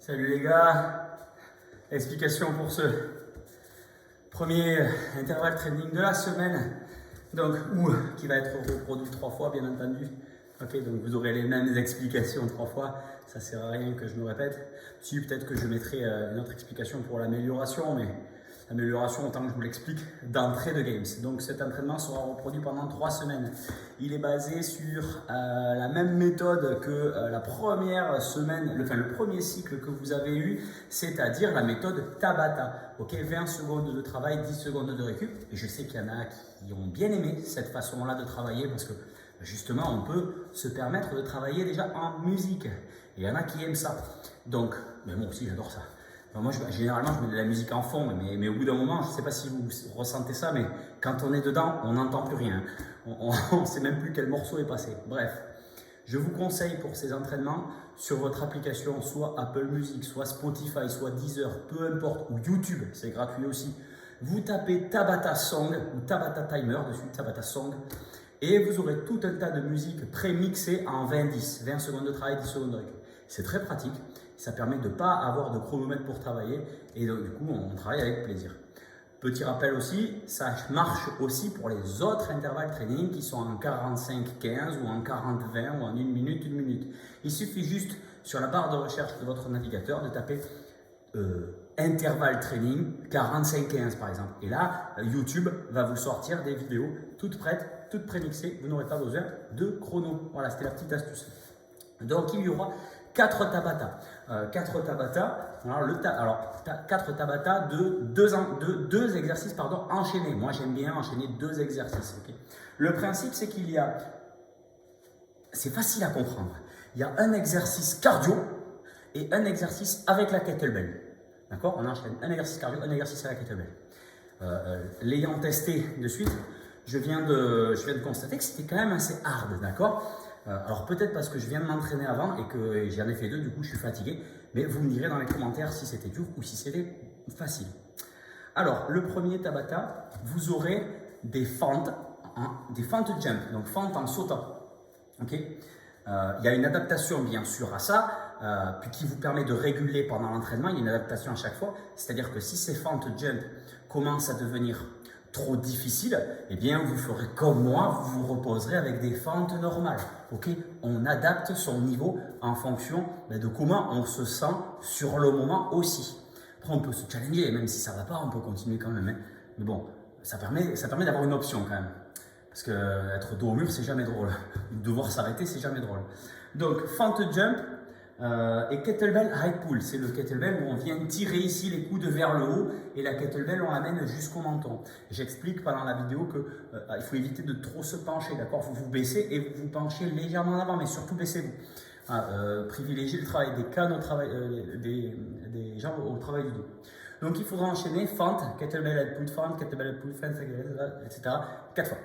Salut les gars, explication pour ce premier intervalle training de la semaine, donc qui va être reproduit 3 fois bien entendu. Ok, donc vous aurez les mêmes explications 3 fois, ça sert à rien que je me répète. Si peut-être que je mettrai une autre explication pour l'amélioration, mais l'amélioration autant que je vous l'explique d'entrée de games. Donc cet entraînement sera reproduit pendant 3 semaines. Il est basé sur la même méthode que la première semaine, le premier cycle que vous avez eu, c'est-à-dire la méthode Tabata. Ok, 20 secondes de travail, 10 secondes de récup. Et je sais qu'il y en a qui ont bien aimé cette façon-là de travailler parce que justement, on peut se permettre de travailler déjà en musique. Et il y en a qui aiment ça. Donc, mais moi aussi, j'adore ça. Enfin, moi, généralement, je mets de la musique en fond, mais au bout d'un moment, je ne sais pas si vous ressentez ça, mais quand on est dedans, on n'entend plus rien. On ne sait même plus quel morceau est passé. Bref, je vous conseille pour ces entraînements, sur votre application, soit Apple Music, soit Spotify, soit Deezer, peu importe, ou YouTube, c'est gratuit aussi. Vous tapez Tabata Song ou Tabata Timer dessus, Tabata Song. Et vous aurez tout un tas de musique pré-mixée en 20-10, 20 secondes de travail, 10 secondes de récup. C'est très pratique, ça permet de ne pas avoir de chronomètre pour travailler et donc, du coup on travaille avec plaisir. Petit rappel aussi, ça marche aussi pour les autres intervalles training qui sont en 45-15 ou en 40-20 ou en 1 minute, 1 minute. Il suffit juste sur la barre de recherche de votre navigateur de taper intervalle training 45-15 par exemple. Et là, YouTube va vous sortir des vidéos toutes prêtes, toutes prémixées. Vous n'aurez pas besoin de chrono. Voilà, c'était la petite astuce. Donc, il y aura 4 Tabata. 4 Tabata. Alors, 4 Tabata de 2 exercices enchaînés. Moi, j'aime bien enchaîner 2 exercices. Okay. Le principe, c'est qu'il y a... C'est facile à comprendre. Il y a un exercice cardio et un exercice avec la kettlebell. D'accord? On enchaîne un exercice cardio, un exercice avec la kettlebell. L'ayant testé de suite, je viens de constater que c'était quand même assez hard. D'accord? Alors peut-être parce que je viens de m'entraîner avant et que j'en ai fait 2, du coup je suis fatigué. Mais vous me direz dans les commentaires si c'était dur ou si c'était facile. Alors, le premier Tabata, vous aurez des fentes jump, donc fentes en sautant. Okay. Il y a une adaptation bien sûr à ça, puis qui vous permet de réguler pendant l'entraînement. Il y a une adaptation à chaque fois, c'est-à-dire que si ces fentes jump commencent à devenir trop difficiles, eh bien vous ferez comme moi, vous vous reposerez avec des fentes normales. Okay. On adapte son niveau en fonction de comment on se sent sur le moment aussi. Après on peut se challenger, même si ça ne va pas, on peut continuer quand même. Hein. Mais bon, ça permet d'avoir une option quand même. Parce qu'être dos au mur, c'est jamais drôle. Devoir s'arrêter, c'est jamais drôle. Donc, fente jump et kettlebell high pull. C'est le kettlebell où on vient tirer ici les coudes vers le haut et la kettlebell, on l'amène jusqu'au menton. J'explique pendant la vidéo qu'il faut éviter de trop se pencher, d'accord? Vous vous baissez et vous vous penchez légèrement en avant, mais surtout baissez-vous. Privilégiez le travail des cannes au travail, des jambes au travail du dos. Donc, il faudra enchaîner fente, kettlebell head pull, fente, kettlebell head pull, fente, etc. 4 fois.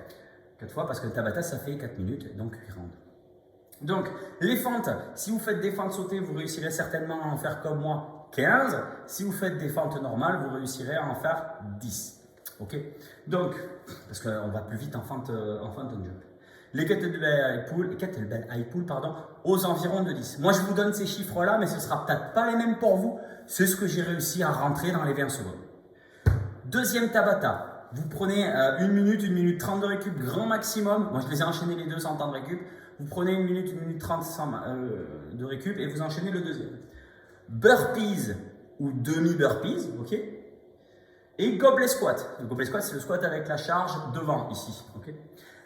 4 fois parce que le Tabata ça fait 4 minutes, donc 40. Donc les fentes, si vous faites des fentes sautées, vous réussirez certainement à en faire comme moi 15. Si vous faites des fentes normales, vous réussirez à en faire 10. Ok. Donc, parce qu'on va plus vite en fente jump. Les kettlebell high pull, aux environs de 10. Moi je vous donne ces chiffres-là, mais ce ne sera peut-être pas les mêmes pour vous. C'est ce que j'ai réussi à rentrer dans les 20 secondes. Deuxième Tabata. Vous prenez 1 minute 30 de récup, grand maximum. Moi, je les ai enchaînés les deux sans temps de récup. Vous prenez 1 minute 30 de récup et vous enchaînez le deuxième. Burpees ou demi-burpees, ok. Et gobelet squat. Le gobelet squat, c'est le squat avec la charge devant, ici, ok.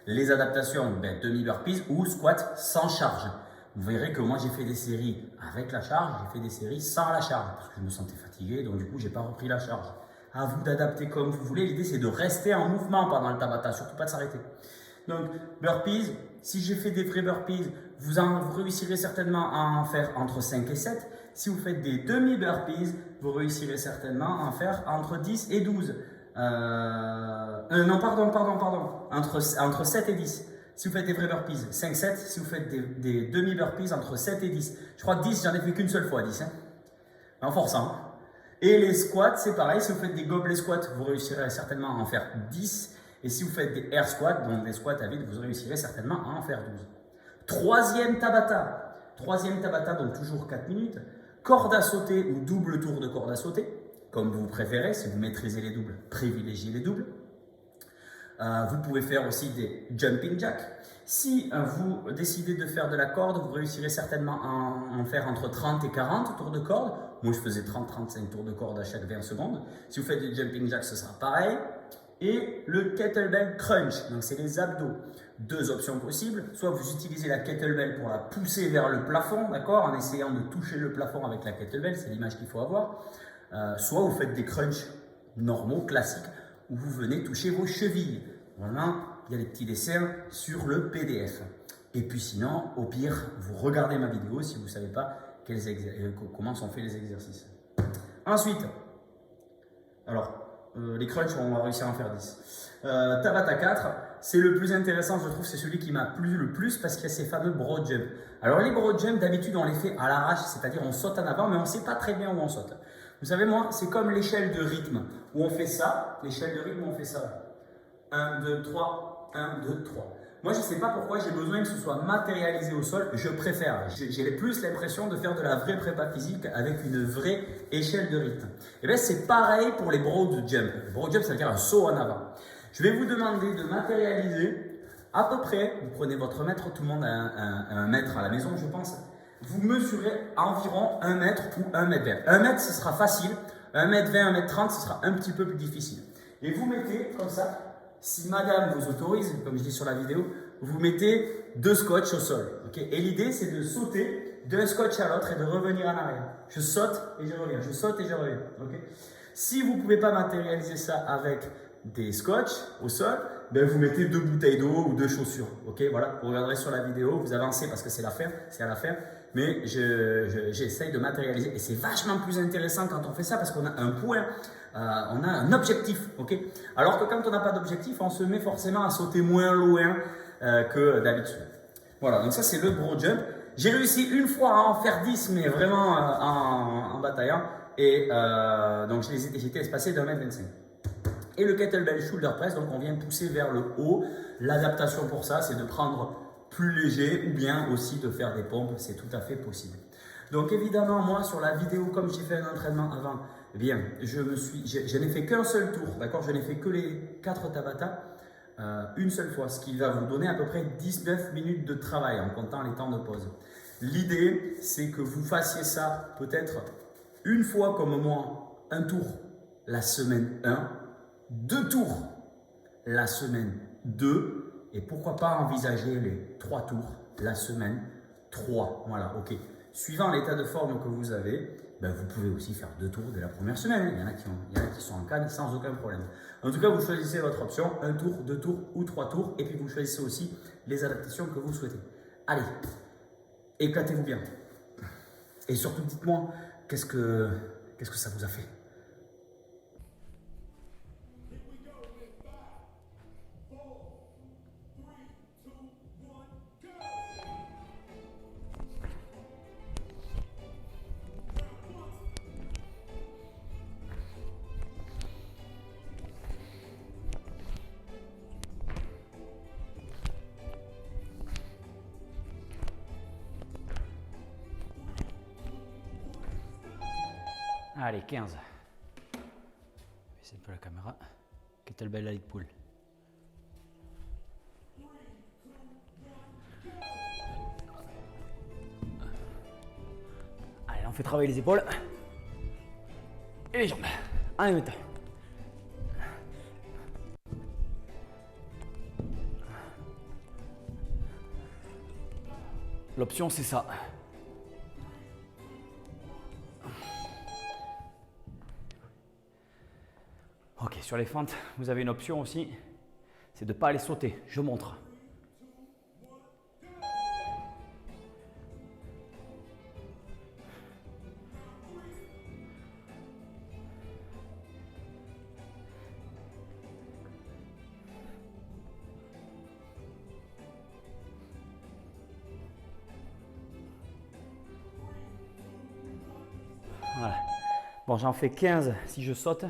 Les adaptations, demi-burpees ou squat sans charge. Vous verrez que moi, j'ai fait des séries avec la charge, j'ai fait des séries sans la charge, parce que je me sentais fatigué, donc du coup, je n'ai pas repris la charge. À vous d'adapter comme vous voulez. L'idée, c'est de rester en mouvement pendant le Tabata, surtout pas de s'arrêter. Donc, burpees, si j'ai fait des vrais burpees, vous réussirez certainement à en faire entre 5 et 7. Si vous faites des demi-burpees, vous réussirez certainement à en faire entre 10 et 12. Entre 7 et 10. Si vous faites des vrais burpees, 5-7. Si vous faites des demi-burpees, entre 7 et 10. Je crois que 10, j'en ai fait qu'une seule fois, 10. Hein. En forçant. Et les squats, c'est pareil, si vous faites des gobelets squats, vous réussirez certainement à en faire 10. Et si vous faites des air squats, donc des squats à vide, vous réussirez certainement à en faire 12. Troisième Tabata, donc toujours 4 minutes. corde à sauter ou double tour de corde à sauter, comme vous préférez. Si vous maîtrisez les doubles, privilégiez les doubles. Vous pouvez faire aussi des jumping jacks. Si vous décidez de faire de la corde, vous réussirez certainement à en faire entre 30 et 40 tours de corde. Moi, je faisais 30-35 tours de corde à chaque 20 secondes. Si vous faites des jumping jacks, ce sera pareil. Et le kettlebell crunch, donc c'est les abdos. Deux options possibles. Soit vous utilisez la kettlebell pour la pousser vers le plafond, d'accord, en essayant de toucher le plafond avec la kettlebell, c'est l'image qu'il faut avoir. Soit vous faites des crunchs normaux, classiques, où vous venez toucher vos chevilles. Voilà, il y a les petits dessins sur le PDF. Et puis sinon, au pire, vous regardez ma vidéo si vous ne savez pas comment sont faits les exercices. Ensuite, alors, les crunchs, on va réussir à en faire 10. Tabata 4, c'est le plus intéressant, je trouve, c'est celui qui m'a plu le plus parce qu'il y a ces fameux broad jumps. Alors, les broad jumps, d'habitude, on les fait à l'arrache, c'est-à-dire on saute en avant, mais on ne sait pas très bien où on saute. Vous savez, moi, c'est comme l'échelle de rythme, où on fait ça. L'échelle de rythme, on fait ça. 1, 2, 3, 1, 2, 3. Moi, je ne sais pas pourquoi j'ai besoin que ce soit matérialisé au sol. Je préfère. J'ai plus l'impression de faire de la vraie prépa physique avec une vraie échelle de rythme. Et bien, c'est pareil pour les broad jump. Le broad jump, ça veut dire un saut en avant. Je vais vous demander de matérialiser à peu près. Vous prenez votre mètre, tout le monde a un mètre à la maison, je pense. Vous mesurez environ 1 mètre ou 1 mètre 20. 1 mètre, ce sera facile. 1 mètre 20, 1 mètre 30, ce sera un petit peu plus difficile. Et vous mettez comme ça. Si madame vous autorise, comme je dis sur la vidéo, vous mettez 2 scotch au sol. Okay, et l'idée, c'est de sauter d'un scotch à l'autre et de revenir en arrière. Je saute et je reviens. Je saute et je reviens. Okay. Si vous ne pouvez pas matérialiser ça avec des scotch au sol, ben vous mettez 2 bouteilles d'eau ou 2 chaussures. Okay, voilà, vous regarderez sur la vidéo, vous avancez parce que c'est à la fin. Mais j'essaye de matérialiser. Et c'est vachement plus intéressant quand on fait ça parce qu'on a un point. On a un objectif, ok? Alors que quand on n'a pas d'objectif, on se met forcément à sauter moins loin que d'habitude. Voilà, donc ça c'est le broad jump. J'ai réussi une fois à en faire 10, mais vraiment en bataillant. Et donc j'étais espacé d'1 mètre 25. Et le kettlebell shoulder press, donc on vient pousser vers le haut. L'adaptation pour ça, c'est de prendre plus léger ou bien aussi de faire des pompes, c'est tout à fait possible. Donc évidemment, moi sur la vidéo, comme j'ai fait un entraînement avant, eh bien, je n'ai fait qu'un seul tour, d'accord? Je n'ai fait que les 4 Tabata une seule fois, ce qui va vous donner à peu près 19 minutes de travail en comptant les temps de pause. L'idée, c'est que vous fassiez ça peut-être une fois comme moi, un tour la semaine 1, 2 tours la semaine 2, et pourquoi pas envisager les 3 tours la semaine 3. Voilà, ok. Suivant l'état de forme que vous avez, ben vous pouvez aussi faire 2 tours dès la première semaine. Il y en a qui sont en canne sans aucun problème. En tout cas, vous choisissez votre option, 1 tour, 2 tours ou 3 tours. Et puis vous choisissez aussi les adaptations que vous souhaitez. Allez, éclatez-vous bien. Et surtout, dites-moi, qu'est-ce que ça vous a fait? Allez, 15. C'est un peu la caméra. Kettlebell light pull. Allez, on fait travailler les épaules. Et les jambes. En même temps. L'option, c'est ça. Ok, sur les fentes, vous avez une option aussi, c'est de ne pas aller sauter. Je montre. Voilà. Bon, j'en fais 15 si je saute.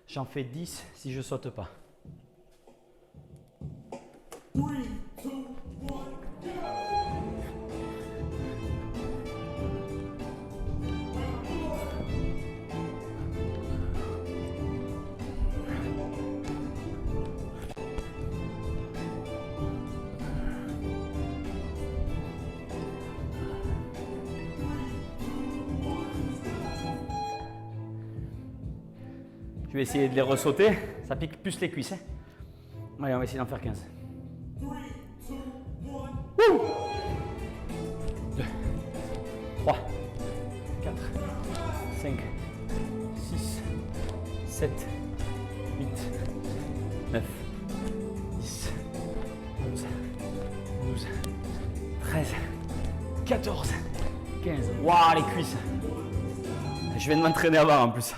J'en fais 10 si je saute pas. Je vais essayer de les ressauter. Ça pique plus les cuisses. Hein. Allez, on va essayer d'en faire 15. 2, 3, 4, 5, 6, 7, 8, 9, 10, 11, 12, 13, 14, 15. Waouh, les cuisses. Je viens de m'entraîner avant en plus.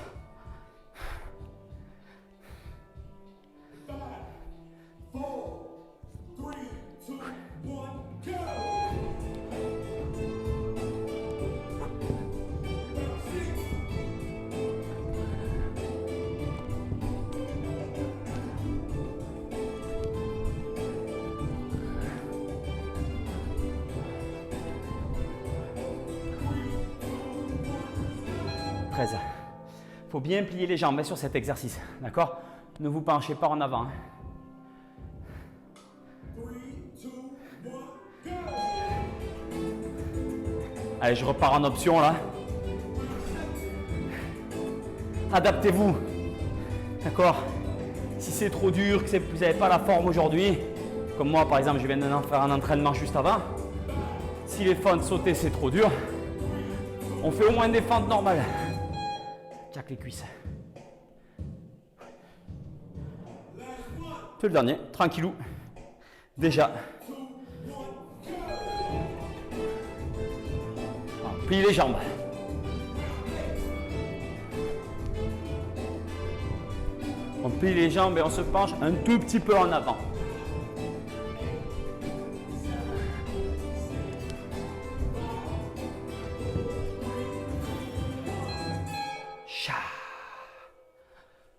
Il faut bien plier les jambes sur cet exercice, d'accord? Ne vous penchez pas en avant. Hein. Allez, je repars en option là. Adaptez-vous, d'accord? Si c'est trop dur, que vous n'avez pas la forme aujourd'hui, comme moi par exemple, je viens de faire un entraînement juste avant. Si les fentes sautées c'est trop dur, on fait au moins des fentes normales. Jack les cuisses. C'est le dernier, tranquillou. Déjà. Pliez les jambes. On plie les jambes et on se penche un tout petit peu en avant.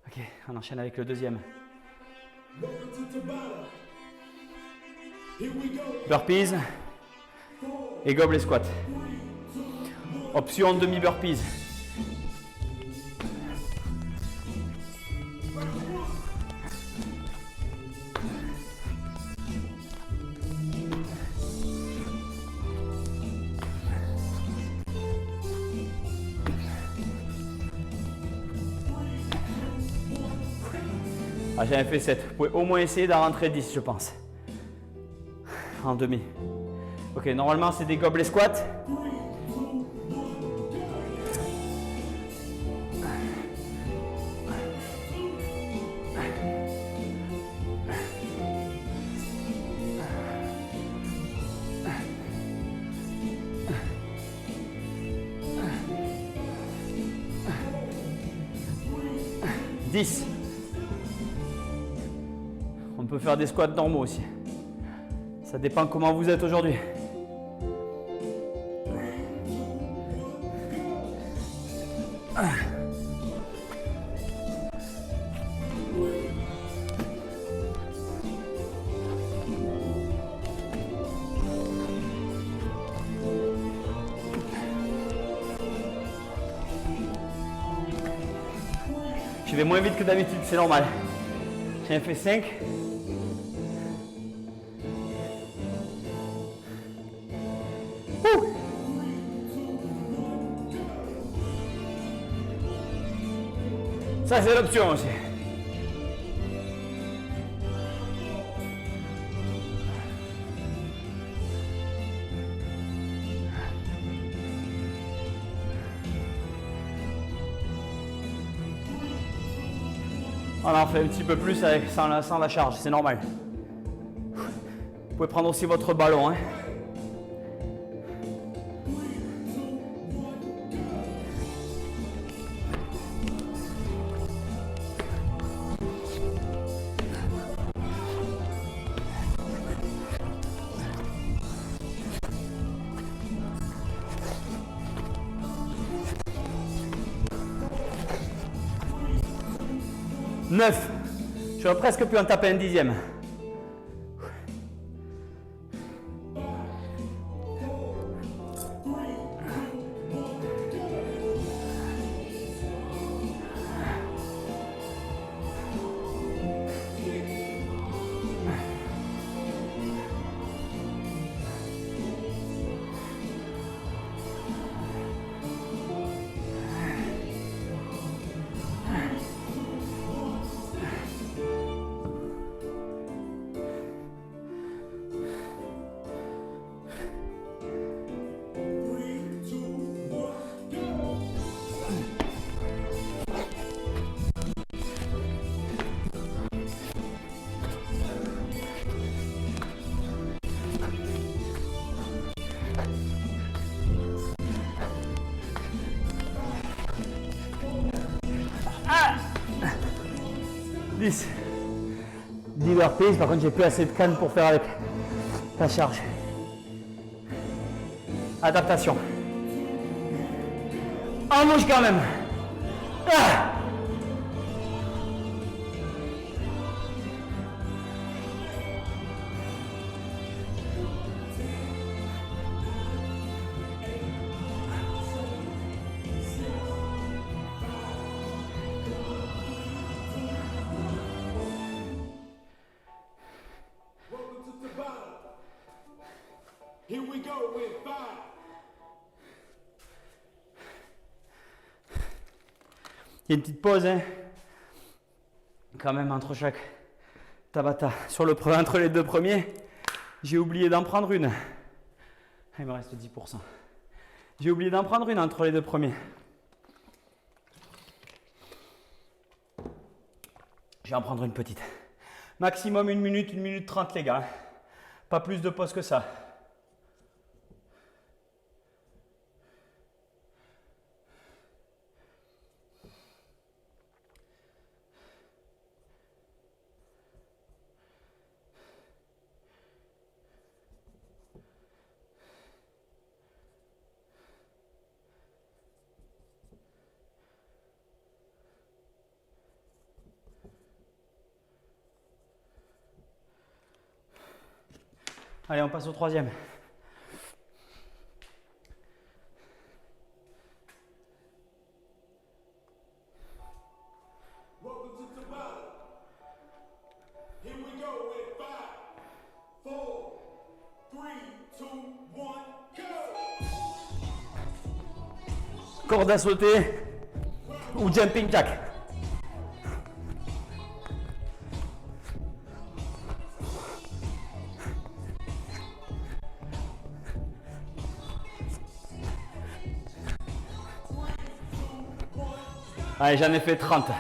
Ok, on enchaîne avec le deuxième. Burpees et gobelet squat. Option demi-burpees. Ah, j'en ai fait 7. Vous pouvez au moins essayer d'en rentrer 10, je pense. En demi. Ok, normalement, c'est des gobelets squats. On peut faire des squats normaux aussi. Ça dépend comment vous êtes aujourd'hui. Je vais moins vite que d'habitude, c'est normal. J'en ai fait 5. Ça, c'est l'option aussi. On en fait un petit peu plus sans la charge, c'est normal. Vous pouvez prendre aussi votre ballon. Hein. Neuf. J'aurais presque pu en taper un dixième. 10. 10 burpees, par contre j'ai plus assez de canne pour faire avec la charge. Adaptation. En bouge quand même. Ah. Here we go with 5. Il y a une petite pause, hein, quand même, entre chaque Tabata. Entre les deux premiers, j'ai oublié d'en prendre une. Il me reste 10%. J'ai oublié d'en prendre une entre les deux premiers. Je vais en prendre une petite. Maximum 1 minute, 1 minute 30, les gars. Pas plus de pause que ça. Allez, on passe au troisième. Welcome to Tabata. Here we go with 5, 4, 3, 2, 1, go! Corde à sauter ou jumping jack. Allez, j'en ai fait 30.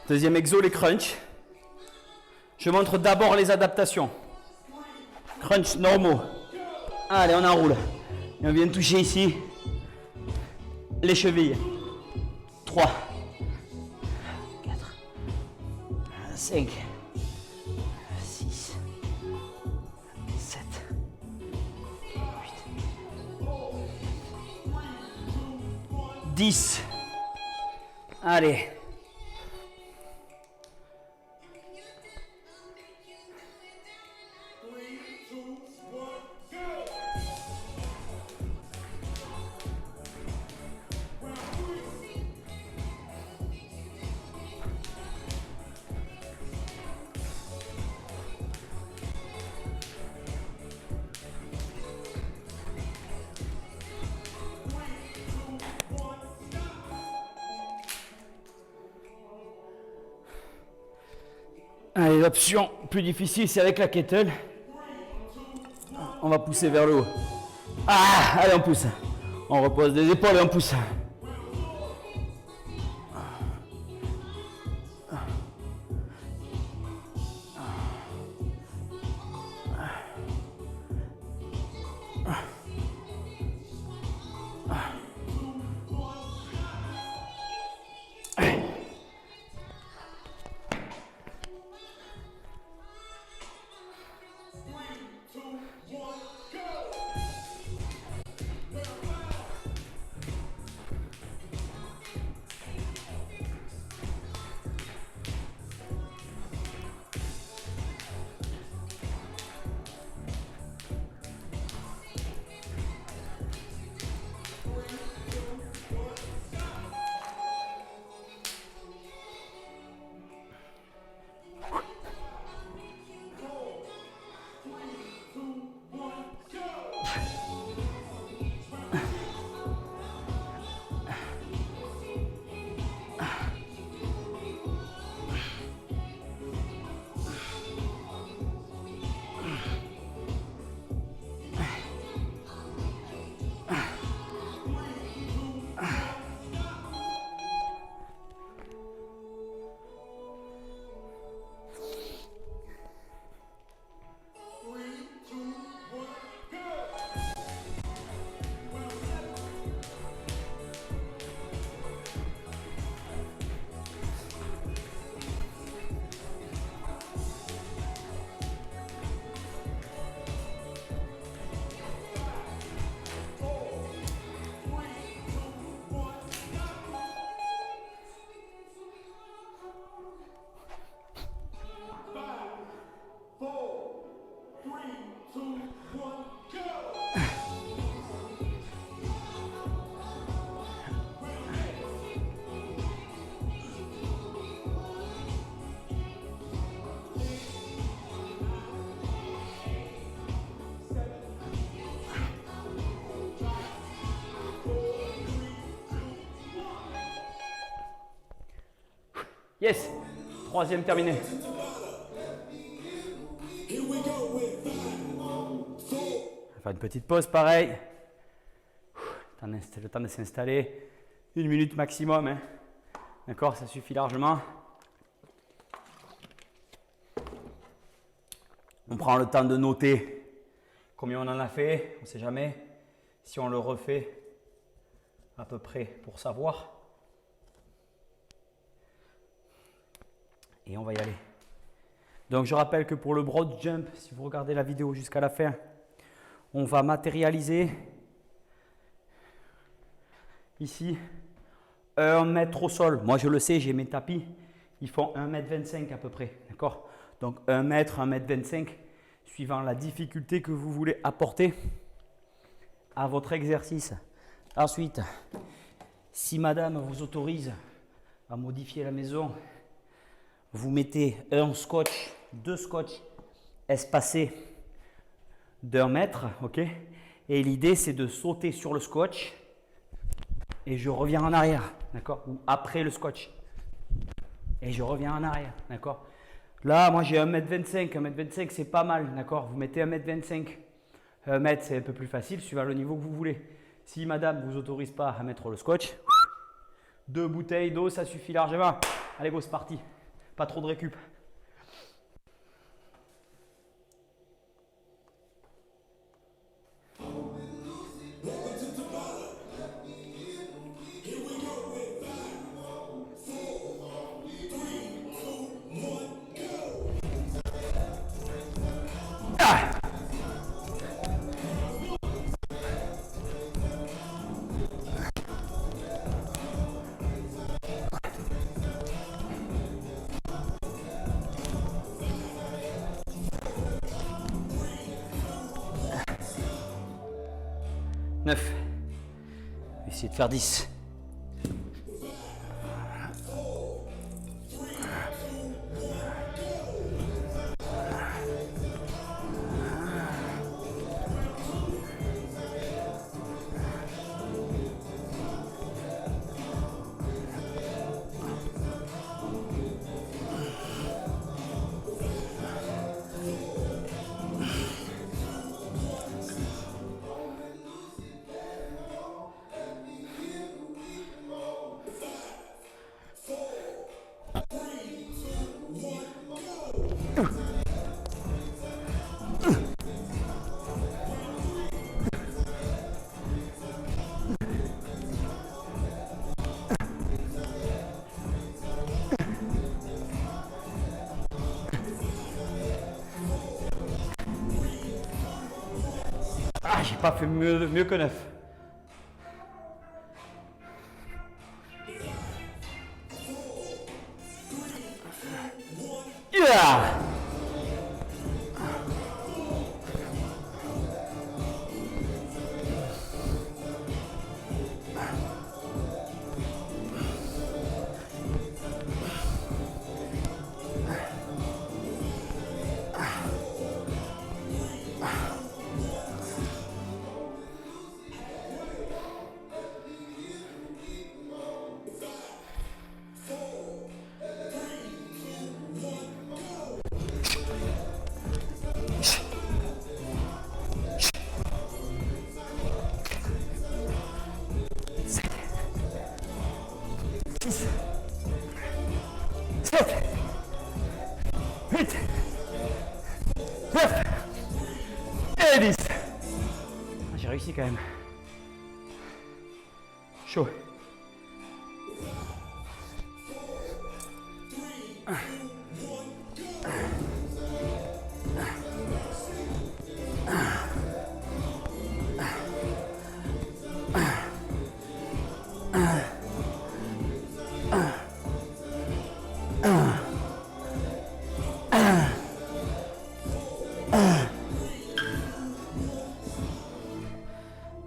Deuxième exo, les crunchs. Je montre d'abord les adaptations. Crunch normaux. Allez, on enroule. Et on vient toucher ici les chevilles. 3, 4, 5, 6, 7, 8, 10. Allez. Allez, l'option plus difficile, c'est avec la kettle. On va pousser vers le haut. Ah, allez, on pousse. On repose des épaules et on pousse. Yes. Troisième terminé. Here we go with 5, 4. On va faire une petite pause pareil. Le temps de s'installer. 1 minute maximum. Hein. D'accord, ça suffit largement. On prend le temps de noter combien on en a fait. On ne sait jamais si on le refait à peu près pour savoir. Et on va y aller. Donc je rappelle que pour le broad jump, si vous regardez la vidéo jusqu'à la fin, on va matérialiser ici 1 mètre au sol. Moi je le sais, j'ai mes tapis, ils font 1,25 m à peu près. D'accord? Donc 1 mètre, 1,25 m, suivant la difficulté que vous voulez apporter à votre exercice. Ensuite, si madame vous autorise à modifier la maison, vous mettez un scotch, 2 scotch espacés d'1 mètre, ok? Et l'idée c'est de sauter sur le scotch et je reviens en arrière, d'accord? Ou après le scotch et je reviens en arrière, d'accord? Là, moi j'ai 1,25 m, 1,25 m c'est pas mal, d'accord? Vous mettez 1,25 m, 1 mètre c'est un peu plus facile suivant le niveau que vous voulez. Si madame vous autorise pas à mettre le scotch, 2 bouteilles d'eau ça suffit largement. Allez go, c'est parti. Pas trop de récup. Essayer de faire 10. Ah, j'ai pas fait mieux que 9. Yeah! J'ai réussi quand même. Chaud.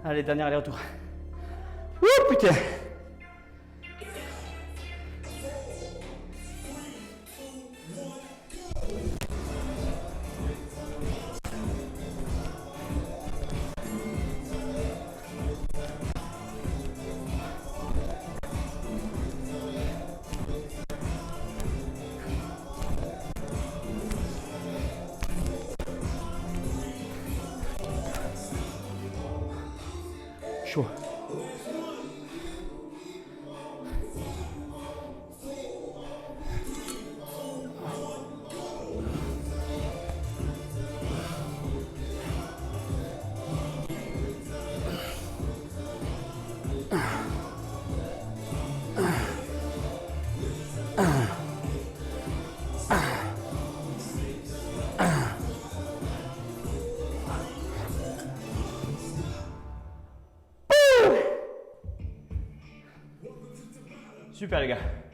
Allez, dernier aller-retour. Ouh, putain! chaud. Super les gars.